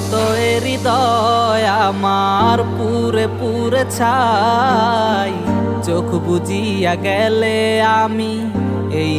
কত হৃদয় আমার পুরে পুরে ছাই, চোখ বুজিয়া গেলে আমি এই